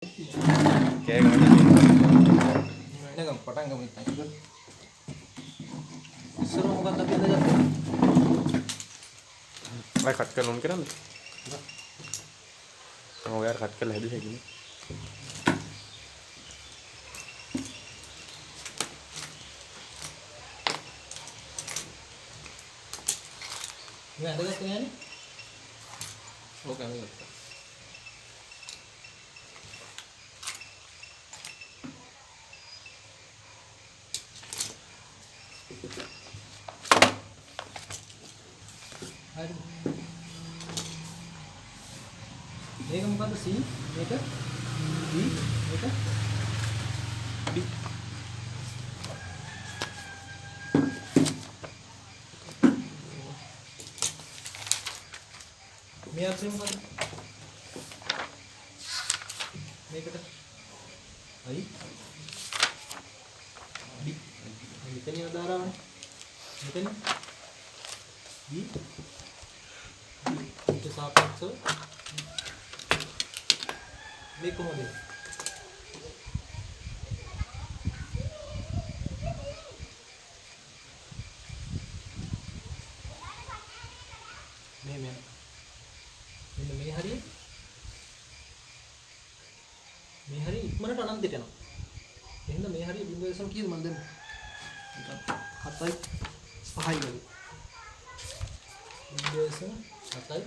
Kayak gimana? Ini kan potong kamu itu. Seru bukan tapi ada jatuh. भाई खटका loan करा हो यार खटका लह दी है कि Ini ada jatuhnya nih. Oke, ada jatuh. මේක මොකද්ද C මේක D මේක D මේ අතේ මොකද්ද මේකට I D මෙතන යන ධාරාවනේ මෙතන D ඊට සාපේක්ෂව මේ කොහොමද මේ මෙන්න මේ හරිය ඉක්මනට අනන්තයට යනවා එහෙනම් මේ හරිය බිඳුව දෙසම කීයද මන් දෙන්නේ 7යි 5යි වගේ බිඳුව දෙසම 7යි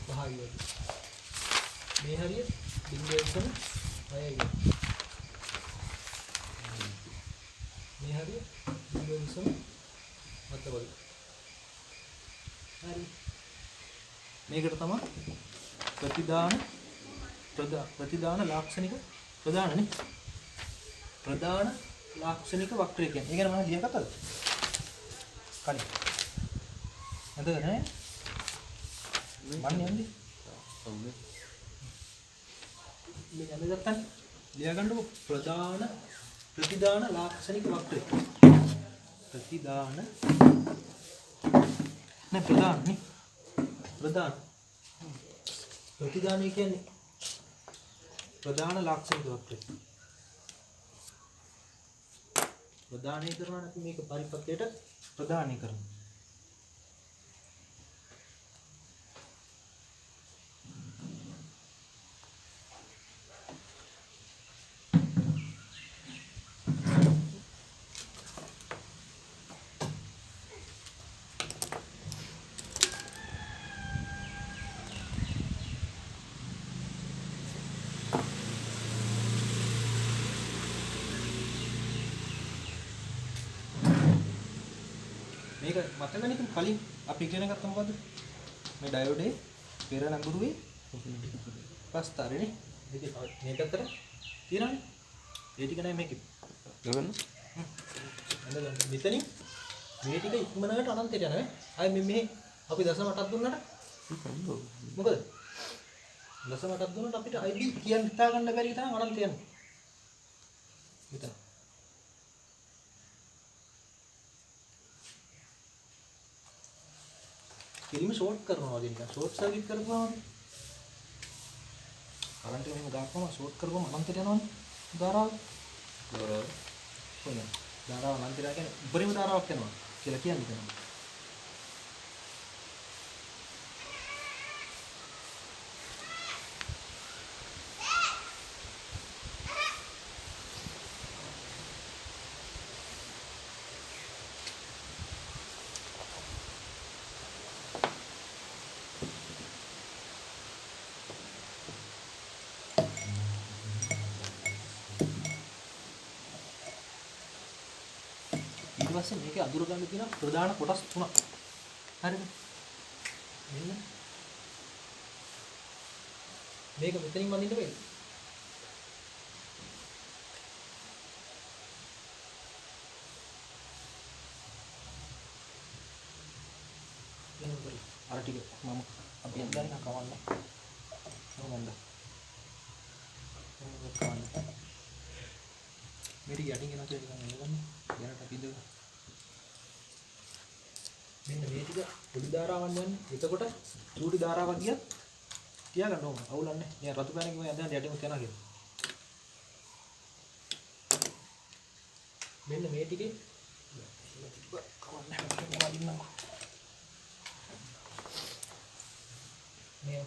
5යි වගේ මේ හරිය බිඳුව දෙසම 6යි වගේ මේ හරිය බිඳුව දෙසම 7 වගේ හරි මේකට තමයි ප්‍රතිදාන ලාක්ෂණික ප්‍රදානනේ ප්‍රදාන ලාක්ෂණික වක්‍රය කියන්නේ. ඒ කියන්නේ මම ලියගත්තද? කලින්. නේද නේ? මම යන්නේ. ඔව්නේ. මේ යන්නේ ගත්තනේ. ලියගන්නකො ප්‍රතිදාන ලාක්ෂණික වක්‍රය. ප්‍රතිදාන නේ ප්‍රදාන නේ. ප්‍රදාන. ප්‍රතිදානය කියන්නේ ප්‍රධාන ලාක්ෂණික වක්‍රය. ප්‍රදානය කරනවා නැත්නම් මේක පරිපත්‍යයට ප්‍රදානය කරනවා. මේක මතකනේ ඉතින් කලින් අපි ඉගෙන ගත්ත මොකද්ද මේ ඩයෝඩේ පෙර නඟුරුවේ ප්‍රස්ථාරනේ මේක අතර තියෙනවනේ ඒ ටික නෑ මේකේ ගමන්න නේද මෙතනින් මේ ටික ඉක්මනකට අනන්තයට යනවා ආයෙ මේ අපි දශම 8ක් දුන්නාට මොකද දශම 8ක් දුන්නාට අපිට IB කියන්න හිතා ගන්න බැරි තරම් අනන්ත යනවා මෙතන फिल्म शॉर्ट करना हो जिनका शॉर्ट सर्किट करना हो करंट में दाखवा शॉर्ट करवा अनंत रहना दारा कोई दारा अनंत रह के ऊपर में दारा होते ना කියලා කියන්නේ තමයි ඊට පස්සේ මේකේ අඳුර ගන්න තියෙන ප්‍රධාන කොටස් තුනක්. හරිද? මෙන්න මේක මෙතනින් වදින්න වෙයි. අර ටික මම අපි යන්න කවන්න. නෝමන්ද. मेरी යටින් එනවා කියලා නිකන් එනගන්න. දැනට අපි ඉඳලා. මෙන්න මේ ටික පොඩි ධාරාවන් යන්නේ. එතකොට චූටි ධාරාවක් ගියත් තියාගන්න ඕන. අවුලන්නේ. මේ රතු පෑනකින් මම යන්න යටින් යනවා කියලා. මෙන්න මේ ටිකේ කවන්න හැමෝටම වදින්නකෝ. මේ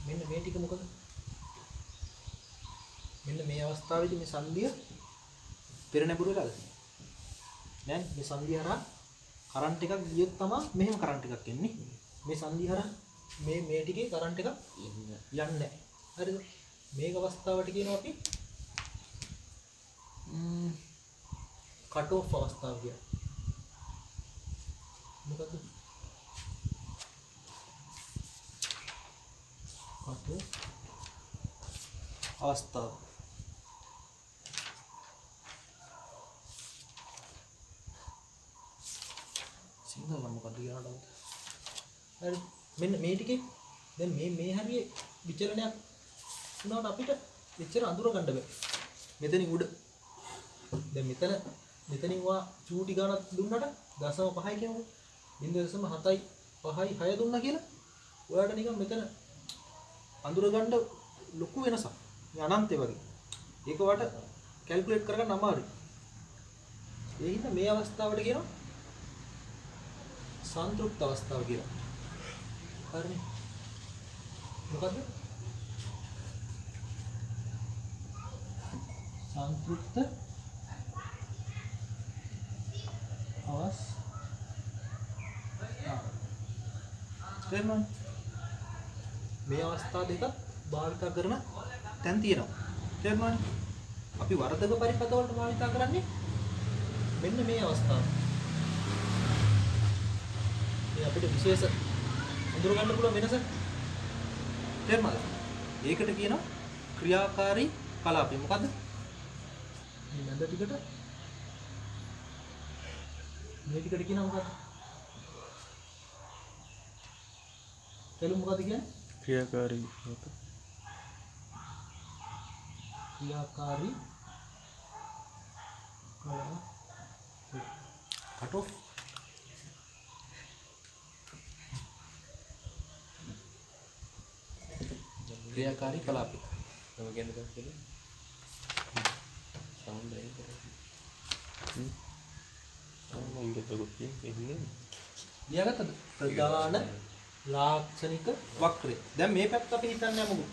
මෙන්න මේ ටික මොකද? මෙන්න මේ අවස්ථාවේදී මේ සංදිය පෙර නැඹුරු වෙලාද? නෑ මේ සංදිය හරහා කරන්ට් එකක් ගියොත් තමයි මෙහෙම කරන්ට් එකක් එන්නේ. මේ සංදිය හරහා මේ ටිකේ කරන්ට් එකක් යන්නේ නැහැ. හරිද? මේක අවස්ථාවට කියනවා අපි කට් ඔෆ් අවස්ථාව කියලා. මොකද? කට් ඔෆ් අවස්ථාව. සිංහල මොකක්ද කියනවද? හරි මෙන්න මේ ටිකේ දැන් මේ හරියේ විචලනයක් වුණාට අපිට එච්චර අඳුර ගන්න බෑ. මෙතනින් උඩ දැන් මෙතනින් වා චූටි ගානක් දුන්නට 0.5 කියමු 0.7යි 5යි 6 දුන්නා කියලා ඔයාලට නිකන් මෙතන අඳුර ගන්න ලොකු වෙනසක්. මේ අනන්තේ වගේ. ඒක වට කැල්කියුලේට් කරගන්න අමාරුයි. ඒ හින්දා මේ අවස්ථාවට කියනවා සංතෘප්ත අවස්ථාව කියලා. හරිනේ. මොකද්ද? සංතෘප්ත තේරුණාද? මේ අවස්ථා දෙකක් භාවිත කරන තැන් තියෙනවා. තේරුණාද? අපි වර්ධක පරිපථ වලට භාවිත කරන්නේ මෙන්න මේ අවස්ථාව. මේ අපිට විශේෂ අඳුර ගන්න පුළුවන් වෙනස. තේරුණාද? ඒකට කියනවා ක්‍රියාකාරී කලාපය. මොකද්ද? මේ මැද ටිකට මේ ටිකට කියනවා මොකද්ද? තේරුම් මොකද්ද කියන්නේ? ක්‍රියාකාරී ක්‍රියාකාරී කට් ඔෆ් ක්‍රියාකාරී කලාපය. නම කියන්නේ කොහොමද? සවුන්ඩ් එක. ඉංග්‍රීසි පොතේ ඉන්නේ. ලියාගත්තද? ප්‍රධාන ලාක්ෂණික වක්‍රය. දැන් මේ පැත්ත අපි හිතන්නේ මොකද?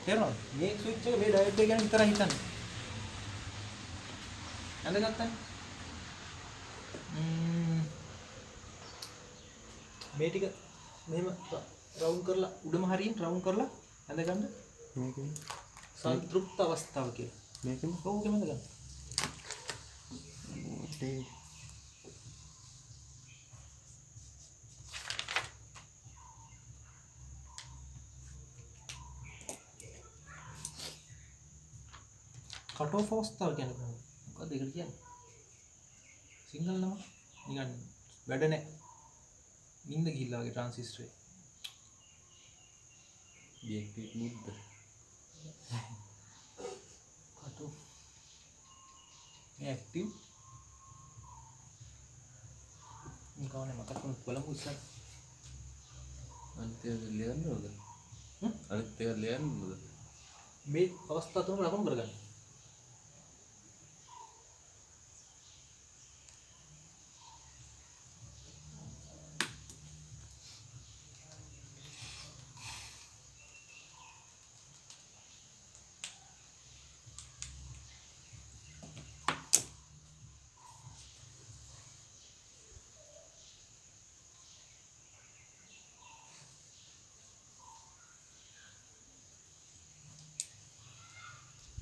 තේරෙනවද? මේ ස්විච් එක මේ ඩයෝඩ් එක ගැන විතරයි හිතන්නේ. අඳගත්තනේ. මේ ටික මෙහෙම රවුන්ඩ් කරලා උඩම හරියෙන් රවුන්ඩ් කරලා ඇඳගන්න මේකෙන් සංතෘප්ත අවස්ථාව කියලා. මේකෙන් ඕකෙම ඇඳගන්න. කට් ඔෆ් අවස්ථාව කියන්නේ කොහොමද? මොකක්ද ඒකට කියන්නේ? සිංහල නම නිකන් වැඩ නැහැ. නිින්ද ගිහිල්ලා වගේ ට්‍රාන්සිස්ටරේ. ඩිඑක්ටිව් මුද්ද. කට් ඔෆ් මේ ඇක්ටිව් නිකන් මතක් වුණත් බලමු ඉස්සර. අනිත් එක ලියන්න ඕනද? අනිත් එක ලියන්න ඕනද? මේ අවස්ථා තුනක ලකුණු කරගන්න.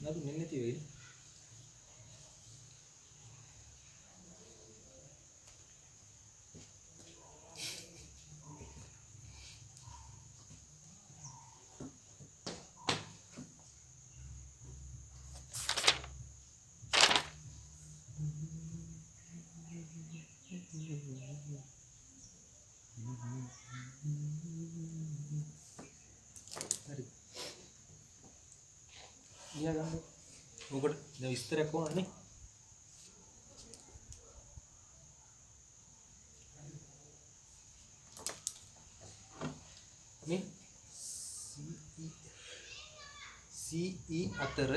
නේද මෙන්න නැති වෙයි. හරි. ලියා ගන්න. මොකට දැන් විස්තරයක් ඕනනේ. මේ CE අතර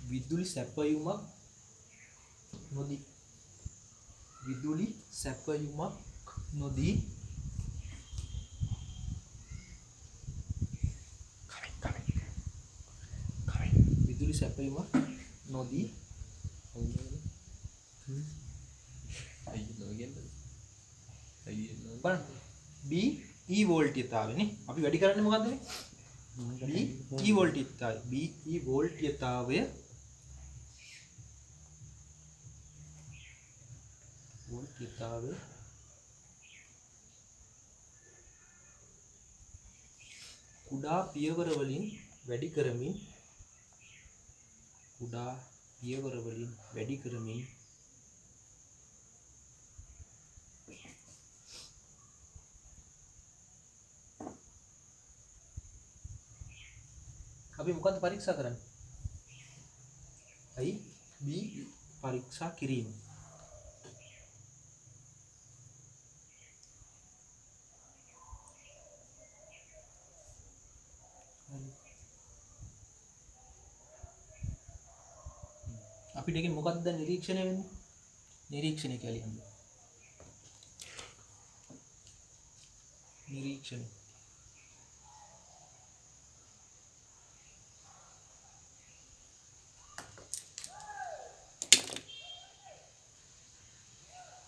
විදුලි සැපයුමක් නොදී බලන්න B E වෝල්ටීයතාවයනේ අපි වැඩි කරන්නේ මොකද්ද මේ B E වෝල්ටීයතාවය කුඩා පියවර වලින් වැඩි කරමින් අපි මොකද්ද පරීක්ෂා කරන්නේ? අයි B පරීක්ෂා කිරීම. අපි දෙකෙන් මොකක්ද නිරීක්ෂණය වෙන්නේ? නිරීක්ෂණය කියලා කියන්නේ. නිරීක්ෂණය.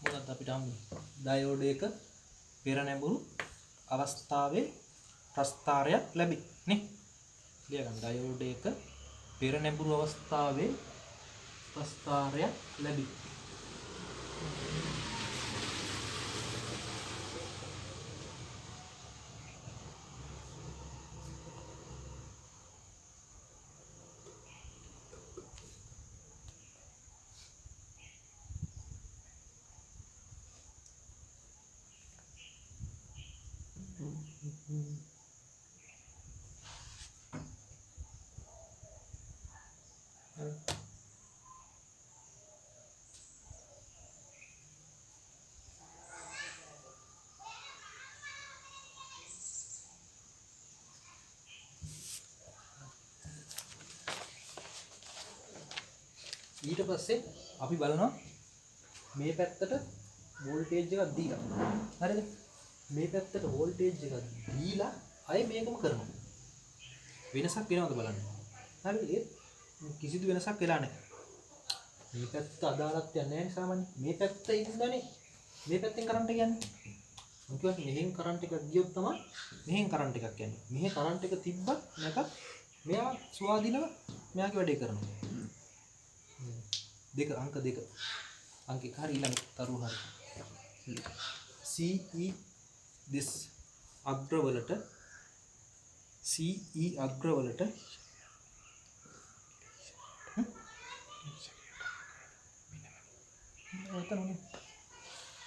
මොකක්ද අපිට හම්බුනේ? ඩයෝඩයක පෙර නැඹුරු අවස්ථාවේ ප්‍රස්ථාරයක් ලැබේ නේ. ලිය ගන්න ඩයෝඩයක පෙර නැඹුරු අවස්ථාවේ ප්‍රස්ථාරයක් ලැබේ. ඊට පස්සේ අපි බලනවා මේ පැත්තට වෝල්ටේජ් එකක් දීලා. හරිද? මේ පැත්තට වෝල්ටේජ් එකක් දීලා අය මේකම කරනවා. වෙනසක් වෙනවද බලන්න. හරිද? කිසිදු වෙනසක් වෙලා නැහැ. මේ පැත්ත අදාළත්වයක් නැහැ නේ සාමාන්‍ය. මේ පැත්ත ඉන්නනේ. මේ පැත්තෙන් කරන්ට් එක යන්නේ. මොකද මෙහෙන් කරන්ට් එකක් ගියොත් තමයි මෙහෙන් කරන්ට් එකක් යන්නේ. මෙහෙ කරන්ට් එක තිබ්බත් නැතත් මෙයා ස්වාධීනව මෙයාගේ වැඩේ කරනවා. දෙක අංක දෙක අංක එක හරි ඊළඟ තරුව හරි CE this අග්‍රවලට CE අග්‍රවලට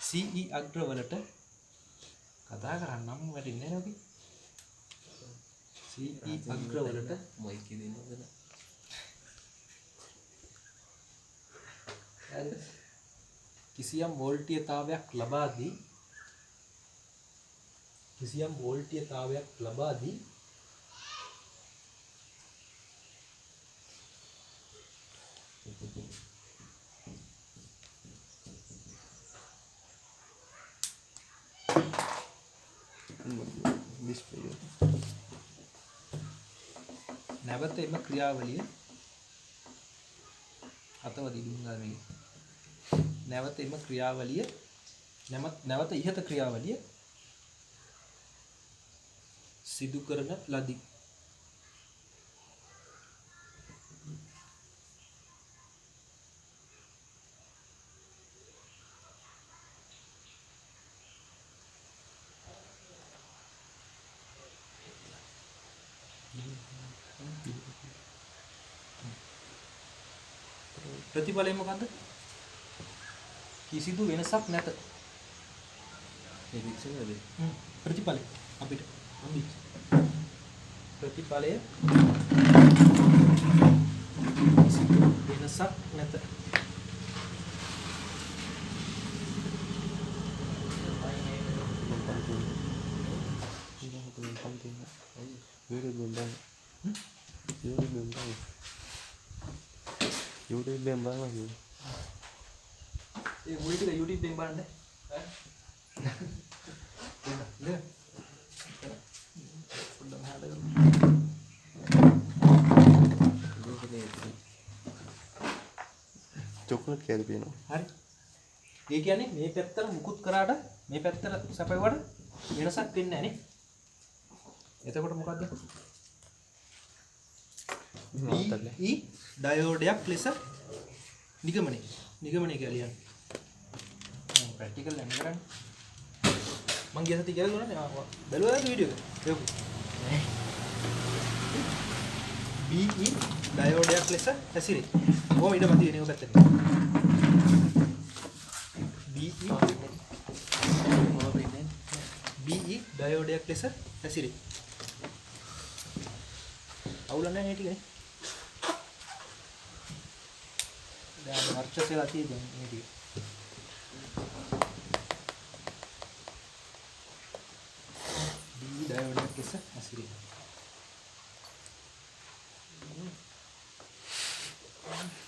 CE අග්‍රවලට කතා කරන්නම් වැටෙන්නේ නැහැ අපි CE අග්‍රවලට මයික් එකේ දෙන්නද? කිසියම් වෝල්ටීයතාවයක් ලබා දී නැවත එම ක්‍රියාවලිය නැවත ඉහත ක්‍රියාවලිය සිදු කරන ලදී. ප්‍රතිඵලය මොකද්ද? කිසිදු වෙනසක් නැත. නිරීක්ෂණයද? ප්‍රතිඵලය අපිට හම්බෙච්ච ප්‍රතිඵලය කිසිදු වෙනසක් නැත. YouTube එකෙන් බලනවා කිව්වා. ඒ මුල් ටික YouTube එකෙන් බලන්න ඈ නේද පොඩ්ඩක් මහාට කරමු චොක්ලට් කෑලි පේනවා. හරි ඒ කියන්නේ මේ පැත්තට මුකුත් කරාට මේ පැත්තට සැපෙවට වෙනසක් වෙන්නේ නැහැ නේ එතකොට මොකද්ද BE ඩයෝඩයක් ලෙස නිගමනය කියලා ලියන්න. මම ප්‍රැක්ටිකල් යන්න කරන්නේ. මං ගිය සතිය කියලා දුන්නා නේ. බැලුවාද වීඩියෝ එක? BE ඩයෝඩයක් ලෙස හැසිරේ. කොහොම ඊට මති වෙන්නේ ඔය පැත්තට. BE ඩයෝඩයක් ලෙස හැසිරේ. අවුල නැහැ නේ ටිකනේ. දැන් වර්චස්ලා තියෙන්නේ මේ ටික. BE ඩයෝඩයක් ලෙස හැසිරේ.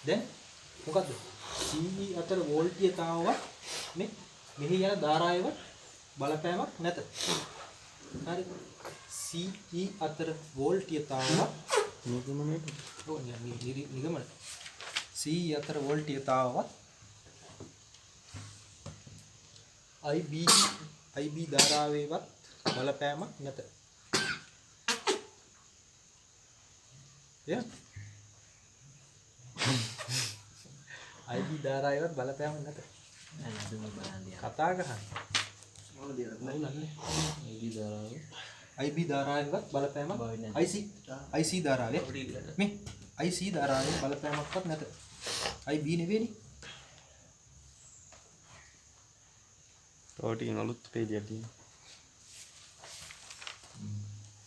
දැන් මොකද්ද? CE අතර වෝල්ටීයතාවවත් මේ මෙහි යන ධාරාවවත් බලපෑමක් නැත. හරි. CE අතර වෝල්ටීයතාවවත් නිගමනයට නිගමන CE අතර වෝල්ටීයතාවවත් IB ධාරාවේවත් බලපෑමක් නැත. එහෙනම් IB ධාරාවේවත් බලපෑමක් නැත. කතා කරන්නේ IB ධාරාවේවත් බලපෑමක් IC ධාරාවේ මේ IC ධාරාවේ බලපෑමක්වත් නැත. IB නෙවෙයිනේ. තව ටිකක් අලුත් පේජයක් තියෙනවා.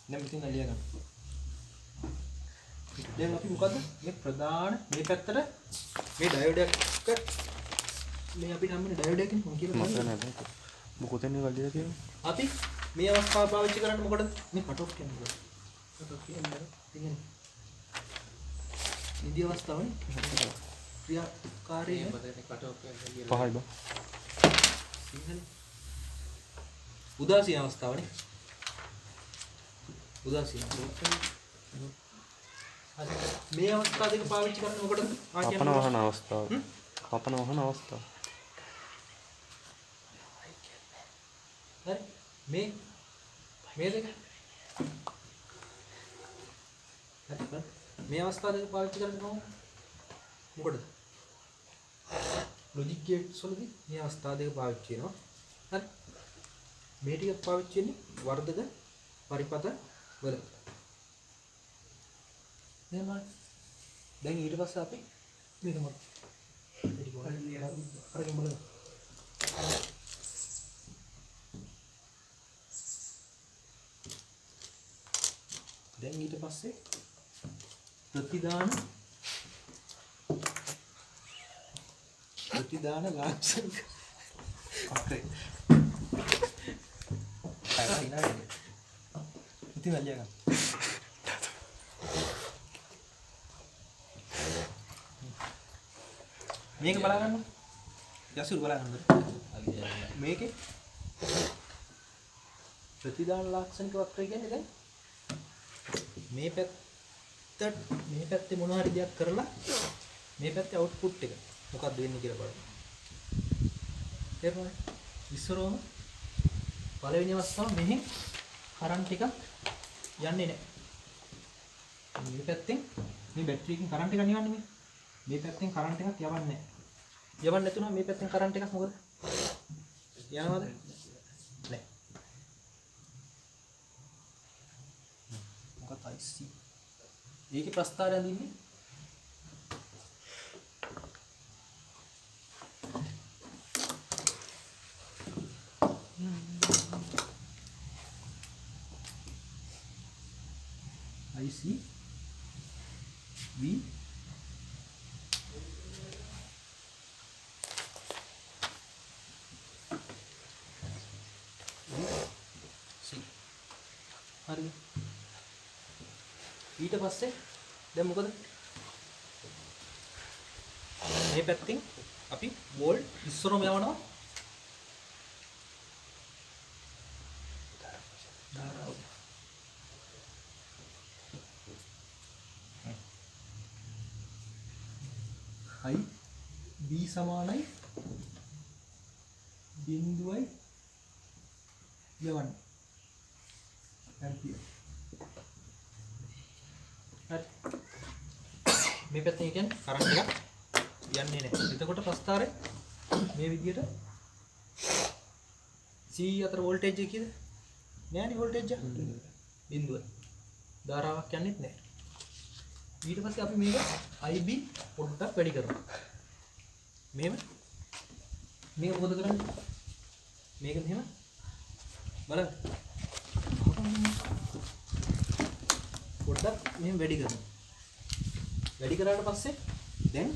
දැන් මෙතන ලියා ගන්න. දැන් අපි මොකද්ද මේ ප්‍රධාන මේ පැත්තට මේ ඩයෝඩයක් මේ අපිට හම්බෙන ඩයෝඩයක් නේ මම කියලා මතක නැහැ. මොකද එන්නේ කල්ලිලා තියෙනවා. අපි මේ අවස්ථාව පාවිච්චි කරන්නේ මොකටද? මේ කට් ඔෆ් කියන්නේ. කට් ඔෆ් කියන්නේ ඉතින් ඉන්දිය අවස්ථාවනේ. ක්‍රියාකාරී කට් ඔෆ් කියන්නේ පහයි බා. සිංහල උදාසීන අවස්ථාවනේ. උදාසීන. මේ අවස්ථාව දෙක පාවිච්චි කරන්නේ මොකටද? කපන වහන අවස්ථාව. කපන වහන අවස්ථාව. හරි මේ දෙක හරි මේ අවස්ථාව දෙක පාවිච්චි කරන්නේ කොහොමද? මොකටද? ලොජික් ගේට්ස් වලදී මේ අවස්ථාව දෙක පාවිච්චි වෙනවා. හරි මේ ටික පාවිච්චි වෙන්නේ වර්ධක පරිපත වල. දැන් ඊට පස්සේ අපි මේක මොකක්ද? අරගෙන බලමු. දැන් ඊට පස්සේ ප්‍රතිදාන ලාක්ෂණික අපේ ඉතින් අලියා ගන්න. මේක බලා ගන්න. යසුරු බලා ගන්න. මේකේ ප්‍රතිදාන ලාක්ෂණික වක්‍රය කියන්නේ දැන් මේ පැත්තේ මොන හරි දෙයක් කරලා මේ පැත්තේ අවුට්පුට් එක මොකක්ද වෙන්නේ කියලා බලන්න. තේරුණාද? ඉස්සරෝම පළවෙනි අවස්ථාව මෙහෙන් කරන්ට් එකක් යන්නේ නැහැ. මේ පැත්තෙන් මේ බැටරි එකෙන් කරන්ට් එකක් නිවන්නේ මේ පැත්තෙන් කරන්ට් එකක් යවන්නේ නැහැ. යවන්නේ නැතුණා මේ පැත්තෙන් කරන්ට් එකක් මොකද? යනවද? නැහැ. මොකක්ද IC? ඒකේ ප්‍රස්ථාරය අඳින්නේ IC B C. හරි ඊට පස්සේ දැන් මොකද මේ පැත්තෙන් අපි වෝල්ට් ඉස්සරම යවනවා ධාරාව I B සමානයි බිඳුවයි යවන්න ඇම්පියර් හරි මේ පැත්තෙන් කියන්නේ කරන්ට් එකක් යන්නේ නැහැ එතකොට ප්‍රස්ථාරේ මේ විදියට C අතර වෝල්ටේජ් එක කීයද නෑනේ වෝල්ටේජ් එක බිඳුවයි ධාරාවක් යන්නේත් නැහැ ඊට පස්සේ අපි මේක IB පොඩ්ඩක් වැඩි කරනවා මේක මොකද කරන්නේ මේක මෙහෙම බලන්න පොඩ්ඩක් මෙහෙම වැඩි කරනවා වැඩි කරාට පස්සේ දැන්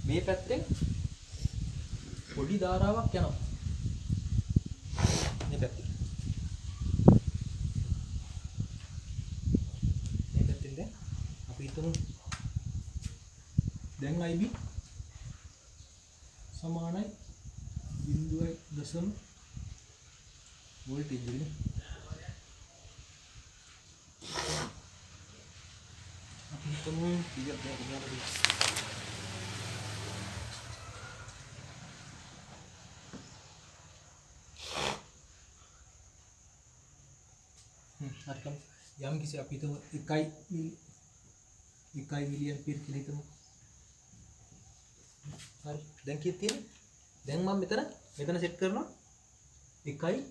මේ පැත්තෙන් පොඩි ධාරාවක් යනවා මේ පැත්තෙන් දැන් අපි හිතමු දැන් IB සමානයි 0.0 වෝල්ටේජ් එකනේ අපි හිතමු ටිකක් දැන් හරිකම් යම් කිසි අපි හිතමු 1 මිලි ඇම්පියර් කියලා හිතමු හරි දැන් කීයක් තියෙන්නේ දැන් මම මෙතන සෙට් කරනවා 1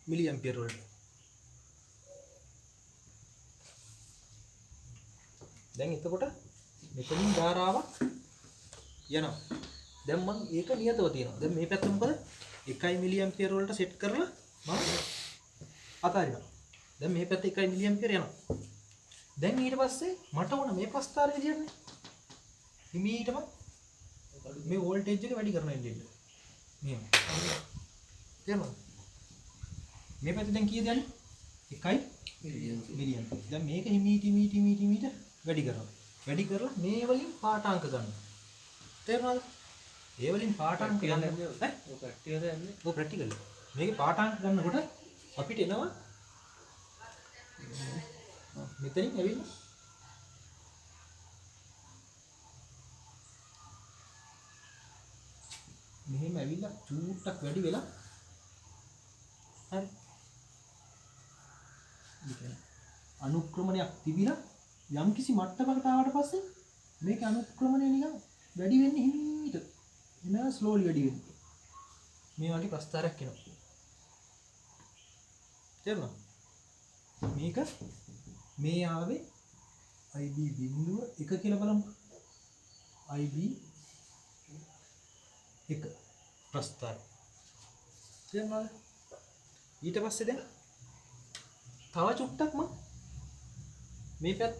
මිලි ඇම්පියර් වලට දැන් එතකොට මෙතනින් ධාරාවක් යනවා දැන් මම ඒක නියතව තියෙනවා දැන් මේ පැත්ත මොකද 1 මිලි ඇම්පියර් වලට සෙට් කරලා මම අතාරිනවා දැන් මේ පැත්තේ 1 මිලි ඇම්පියර් යනවා දැන් ඊට පස්සේ මට ඕන මේ ප්‍රස්ථාරය විදියටනේ හිමීටම මේ වෝල්ටේජ් එක වැඩි කරනවා ඉන්නේ මෙහෙම තේරුණාද මේ පැත්තේ දැන් කීයද යන්නේ 1 මිලියන් දැන් මේක හිමීට වැඩි කරලා මේ වලින් පාඨාංක ගන්නවා තේරුණාද ඒ වලින් පාඨාංක ගන්න ඈ ඔය ප්‍රැක්ටිකල් යන්නේ ඔය ප්‍රැක්ටිකල් මේකේ පාඨාංක ගන්නකොට අපිට එනවා මෙතනින් ඇවිල්ලා මෙහෙම ඇවිල්ලා චූට්ටක් වැඩි වෙලා හරි අනුක්‍රමණයක් තිබිලා යම් කිසි මට්ටමකට ආවට පස්සේ මේක අනුක්‍රමණය නිකන් වැඩි වෙන්නේ හිමීට එනවා ස්ලෝලි වැඩි වෙන්නේ මේ වගේ ප්‍රස්ථාරයක් එනවා තේරුණා මේක මේ ආවේ IB බිඳුව 1 කියලා බලමු IB 1 ප්‍රස්ථාරය තේරුණාද ඊට පස්සේ දැන් තව චුට්ටක් මම මේ පැත්ත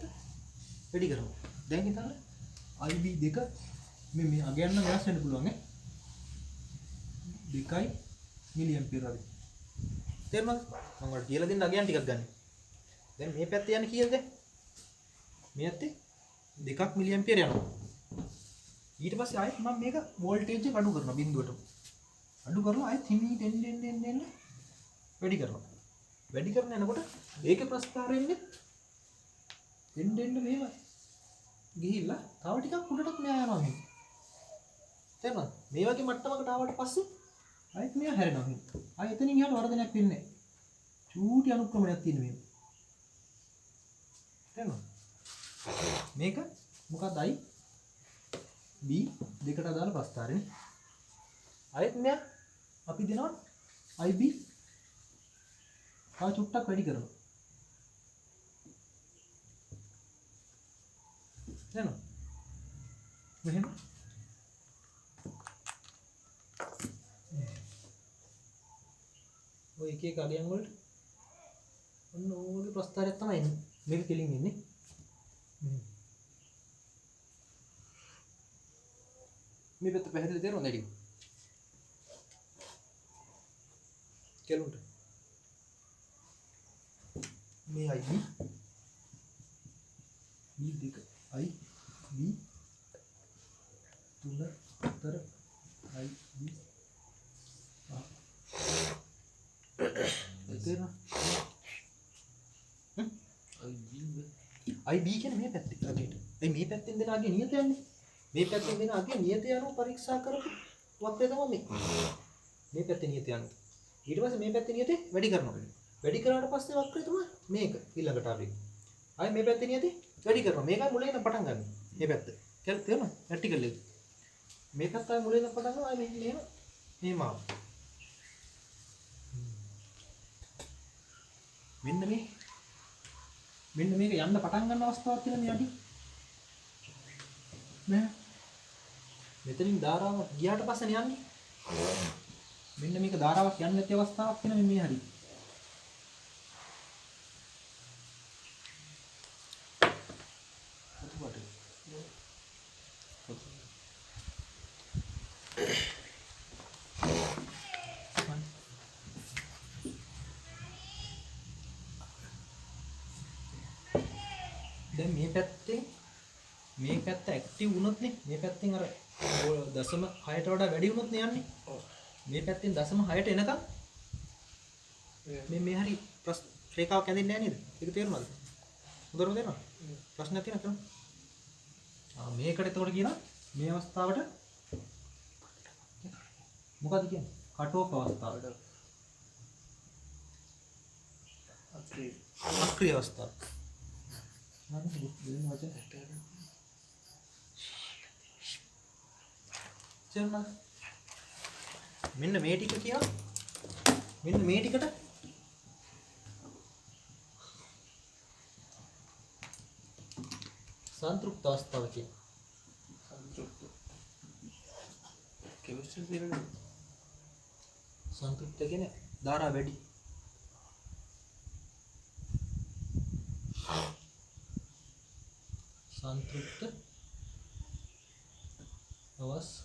වැඩි කරනවා දැන් හිතන්න IB 2 මේ අගයන්න වෙනස් වෙන්න පුළුවන් ඈ 2 මිලි ඇම්පියර් වගේ තේරුණාද මම ඔයාලට කියලා දෙන්න අගයන් ටිකක් ගන්න දැන් මේ පැත්තේ යන්නේ කීයද මේ පැත්තේ 2 මිලි ඇම්පියර් යනවා ඊට පස්සේ ආයෙත් මම මේක වෝල්ටේජ් එක අඩු කරනවා බිඳුවට අඩු කරලා ආයෙත් හිමීට එන්න වැඩි කරන යනකොට ඒකේ ප්‍රස්ථාරය එන්නේ එන්න මෙහෙම ගිහිල්ලා තව ටිකක් උඩටත් මෙයා යනවා මෙහෙම තේරුණාද මේ වගේ මට්ටමකට ආවට පස්සේ ආයෙත් මෙයා හැරෙනවා මෙහෙම ආයෙ එතනින් එහාට වර්ධනයක් වෙන්නේ නැහැ චූටි අනුක්‍රමණයක් තියෙන මෙහෙම තේරුණාද මේක මොකක්ද I B දෙකට අදාළ ප්‍රස්ථාරනේ ආයෙත් මෙයා අපි දෙනවා IB තව චුට්ටක් වැඩි කරනවා තේරුණාද මෙහෙම ඔය එක එක අගයන් වලට ඔන්න ඕගේ ප්‍රස්ථාරයක් තමයි එන්නේ මේක කෙලින් ඉන්නේ මේ පැත්ත පැහැදිලි තේරුණාද නැටි කෙලුන්ට මේ IB B2 I B 3 4 I B තේරෙනවද? I B කියන්නේ මේ පැත්තේ අගේට. ඒ මේ පැත්තෙන් දෙන අගේ නියත යන්නේ. මේ පැත්තෙන් දෙන අගේ නියත යනවා පරීක්ෂා කරපු වත්තේ තමයි මේ. මේ පැත්තේ නියත යනවා. ඊට පස්සේ මේ පැත්තේ නියතේ වැඩි කරනවා. වැඩි කරාට පස්සේ වක්‍රය තමයි මේක ඊළඟට ආවේ. ආයි මේ පැත්තේ නියතේ වැඩි කරනවා. මේකයි මුලින් ඉඳන් පටන් ගන්න. මේ පැත්ත. තේරුණා? ප්‍රැක්ටිකල් එක. මේ පැත්ත ආයි මුලින් ඉඳන් පටන් ගන්නවා. ආයි මෙහෙම මෙහෙම ආවා. මෙන්න මේක යන්න පටන් ගන්න අවස්ථාවක් තියෙන මේ අඩි. නෑ. මෙතනින් ධාරාවක් ගියාට පස්සේ යන්නේ. මෙන්න මේක ධාරාවක් යන්නේ නැති අවස්ථාවක් තියෙන මේ හරි. දැන් මේ පැත්ත ඇක්ටිව් වුණොත් නේ මේ පැත්තෙන් අර 0.6ට වඩා වැඩි වුණොත් නේ යන්නේ. මේ පැත්තෙන් 0.6ට එනකම් මේ හරි රේඛාවක් ඇඳෙන්නේ නැහැ නේද? ඒක තේරුණාද? හොඳටම තේරුණා? ප්‍රශ්නයක් තියෙනවද? මේකට එතකොට කියනවා මේ අවස්ථාවට මොකද කියන්නේ? කට් ඔෆ් අවස්ථාව. අක්‍රීය අවස්ථාව. මෙන්න මේ ටික කියනවා. මෙන්න මේ ටිකට සංතෘප්ත අවස්ථාව කියනවා. සංතෘප්ත කියන්නේ ධාරා වැඩි. संतृप्त अवस्था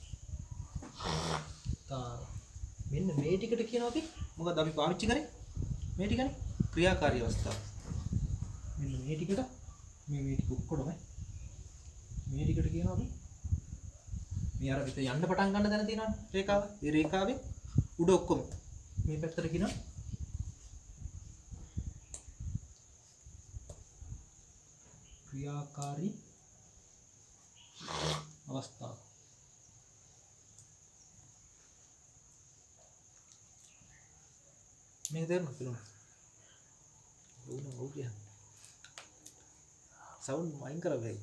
මෙන්න මේ ටිකට කියනවා අපි මොකද අපි පාවිච්චි කරේ මේ ටිකනේ ක්‍රියාකාරී අවස්ථාව. මෙන්න මේ ටිකට මේ ටික ඔක්කොම මේ ටිකට කියනවා අපි මේ අර විතර යන්න පටන් ගන්න දැන තියෙනවනේ රේඛාව. ඒ රේඛාවේ උඩ ඔක්කොම මේ පැත්තට කියනවා ක්‍රියාකාරී අවස්ථාව. මේක තේරුණාද පිළිගන්න? ඔව් කියන්නේ. සවුන්ඩ් මයින් කරලා වෙයි.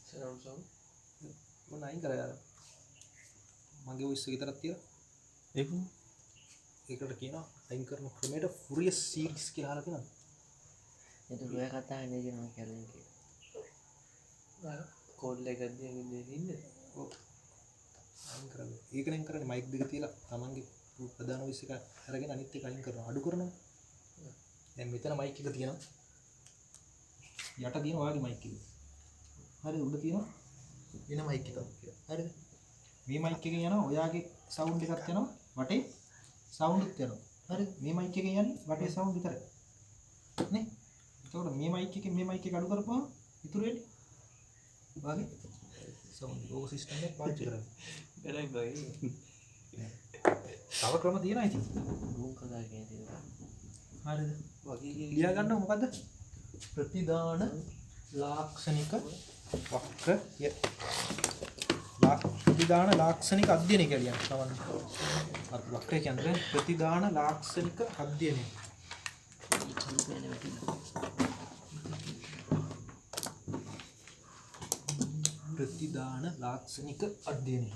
සරවුන්ඩ් මොන අයින් කරලා යාර. මගේ වොයිස් එක විතරක් තියලා. ඒකට කියනවා අයින් කරන ක්‍රමයට ෆුරියස් සීරීස් කියලා අහලා තියෙනවද? ඒක ඔය කතා නේද මම කියන්නේ. කෝල් එකක් දෙන්නේ ඉන්නේ. ඔව්. අයින් කරලා. ඒකෙන් කරන්නේ මයික් දෙක තියලා තමන්ගේ ප්‍රධාන වොයිස් එක අරගෙන අනිත් එක අයින් කරනවා. අඩු කරනවා. දැන් මෙතන මයික් එක තියෙනවා. යට තියෙන ඔයාගේ මයික් එක. හරිද? උඩ තියෙනවා වෙන මයික් එකක් කියලා. හරිද? මේ මයික් එකෙන් යනවා ඔයාගේ සවුන්ඩ් එකක් යනවා. වටේ සවුන්ඩ්ත් යනවා. හරිද? මේ මයික් එකෙන් යන්නේ වටේ සවුන්ඩ් විතරයි. නේ? එතකොට මේ මයික් එකෙන් මේ මයික් එක අඩු කරපුවම ඉතුරු වෙන්නේ වාගේ සවුන්ඩ් ඕක සිස්ටම් එක පාවිච්චි කරන්නේ. වැඩක් බයි. තව ක්‍රම තියෙනවා ඉතින්. රූම් කතා කියන්නේ. හරිද? වගේ ලියා ගන්නව මොකද්ද? ප්‍රතිදාන ලාක්ෂණික වක්‍රය. ප්‍රතිදාන ලාක්ෂණික අධ්‍යයනය කියලා කියනවා. අර වක්‍රය කියන්නේ ප්‍රතිදාන ලාක්ෂණික අධ්‍යයනය. ප්‍රතිදාන ලාක්ෂණික අධ්‍යයනය.